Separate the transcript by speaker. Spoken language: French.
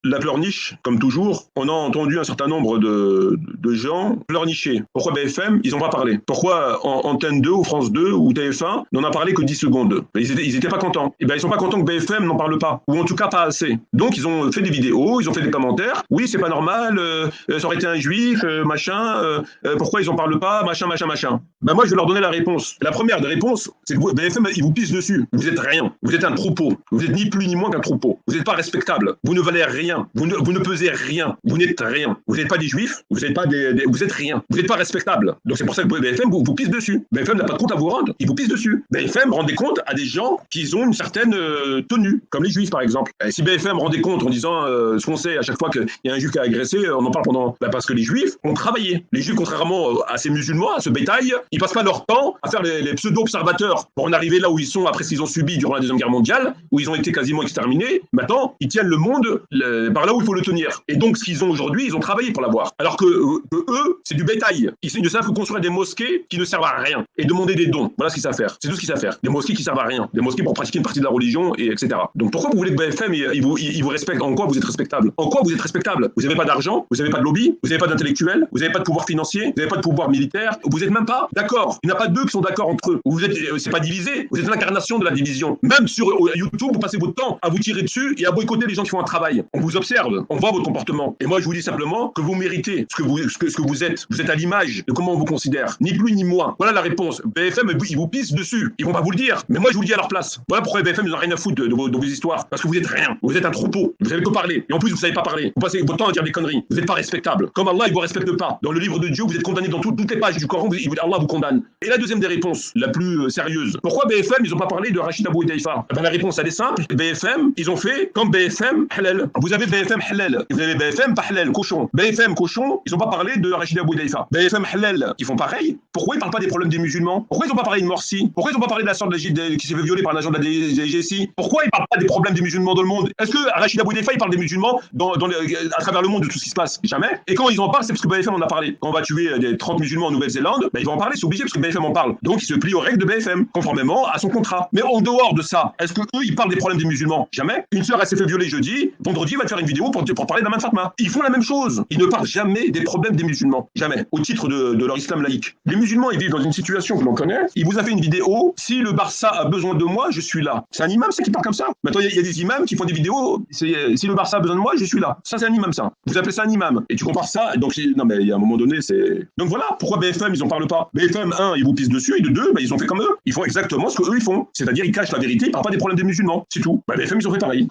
Speaker 1: la pleurniche, comme toujours, on a entendu un certain nombre de gens pleurnicher. Pourquoi BFM, ils n'ont pas parlé? Pourquoi Antenne 2 ou France 2 ou TF1 n'en a parlé que 10 secondes? Ils étaient pas contents. Et ben ils sont pas contents que BFM n'en parle pas, ou en tout cas pas assez. Donc ils ont fait des vidéos, ils ont fait des commentaires. Oui, c'est pas normal, ça aurait été un juif, machin, pourquoi ils en parlent pas, machin. Ben moi je vais leur donner la réponse. La première des réponses, c'est que BFM, ils vous pissent dessus. Vous êtes rien. Vous êtes un troupeau. Vous êtes ni plus ni moins qu'un troupeau. Vous n'êtes pas respectable. Vous ne valez rien. Vous ne pesez rien. Vous n'êtes rien. Vous n'êtes pas des juifs. Vous n'êtes pas vous êtes rien. Vous n'êtes pas respectable. Donc c'est pour ça que BFM vous pisse dessus. BFM n'a pas de compte à vous rendre. Il vous pisse dessus. BFM rendait compte à des gens qui ont une certaine tenue, comme les juifs par exemple. Et si BFM rendait compte en disant ce qu'on sait à chaque fois qu'il y a un juif qui a agressé, on en parle pendant. Parce que les juifs ont travaillé. Les juifs, contrairement à ces musulmans, à ce bétail, ils passent pas leur temps à faire les pseudo-observateurs pour en arriver là où ils sont après ce qu'ils ont subi durant la Deuxième Guerre mondiale, où ils ont été quasiment exterminés. Maintenant, ils tiennent le monde par là où il faut le tenir. Et donc, ce qu'ils ont aujourd'hui, ils ont travaillé pour l'avoir. Alors que eux, c'est du bétail. Ils ne savent que construire des mosquées qui ne servent à rien et demander des dons. Voilà ce qu'ils savent faire. C'est tout ce qu'ils savent faire. Des mosquées qui servent à rien. Des mosquées pour pratiquer une partie de la religion, et etc. Donc, pourquoi vous voulez que BFM il vous respecte? En quoi vous êtes respectable? En quoi vous êtes respectable? Vous n'avez pas d'argent, vous n'avez pas de lobby, vous n'avez pas d'intellectuel, vous n'avez pas de pouvoir financier, vous n'avez pas de pouvoir militaire, vous n'êtes même pas d'accord. Il n'y en a pas deux qui sont d'accord entre eux. Vous êtes, c'est pas divisé, vous êtes l'incarnation de la division. Même sur YouTube, vous passez votre temps à vous tirer dessus et à boycotter les gens qui font un travail. On vous observe, on voit votre comportement. Et moi, je vous dis simplement que vous méritez ce que vous êtes. Vous êtes à l'image de comment on vous considère. Ni plus ni moins. Voilà la réponse. BFM, ils vous pissent dessus. Ils vont pas vous le dire. Mais moi, je vous le dis à leur place. Voilà pourquoi BFM, ils n'ont rien à foutre de vos histoires. Parce que vous êtes rien. Vous êtes un troupeau. Vous savez que parler. Et en plus, vous savez pas parler. Vous passez votre temps à dire des conneries. Vous n'êtes pas respectable. Comme Allah, il vous respecte pas. Dans le livre de Dieu, vous êtes condamné dans toutes les pages du Coran. Allah vous condamne. Et la deuxième des réponses, la plus sérieuse. Pourquoi BFM, ils n'ont pas parlé de Rachid Abou Hudayfa? La réponse, elle est simple. BFM, ils ont fait comme BFM halal. Vous avez BFM halal. Vous avez BFM pas halal, cochon. BFM cochon, ils n'ont pas parlé de Rachid Abou Hudayfa. BFM halal, ils font pareil. Pourquoi ils parlent pas des problèmes des musulmans? Pourquoi ils n'ont pas parlé de Morsi? Pourquoi ils n'ont pas parlé de la sœur qui s'est fait violer par l'agent de la DGSI? Pourquoi ils parlent pas des problèmes des musulmans dans le monde? Est-ce que Rachid Abou Hudayfa, il parle des musulmans à travers le monde de tout ce qui se passe? Jamais. Et quand ils en parlent, c'est parce que BFM en a parlé. Quand on va tuer des 30 musulmans en Nouvelle-Zélande, ils vont en parler, c'est obligé parce que BFM en parle. Donc ils se plient aux règles de BFM, conformément à son contrat. Mais en dehors de ça, est-ce que eux, ils parlent des problèmes des musulmans? Jamais. Une sœur, elle s'est fait violer jeudi, vendredi, il va te faire une vidéo pour parler d'Aman Fatma. Ils font la même chose. Ils ne parlent jamais des problèmes des musulmans. Jamais. Au titre de leur islam laïque. Les musulmans, ils vivent dans une situation que l'on connaît. Il vous a fait une vidéo, si le Barça a besoin de moi, je suis là. C'est un imam, c'est qui parle comme ça. Maintenant, il y a des imams qui font des vidéos, si le Barça a besoin de moi, je suis là. Ça, c'est un imam, ça. Vous appelez ça un imam. Et tu compares ça, donc, non, mais il y a un moment donné, c'est. Donc voilà, pourquoi BFM, ils en parlent pas? BFM, 1, ils vous pissent dessus, et de 2, ils ont fait comme eux. Ils font exactement ce que eux, ils font. C'est-à-dire, ils cachent la vérité, ils parlent pas des problèmes des musulmans. C'est tout. BFM, ils ont fait pareil.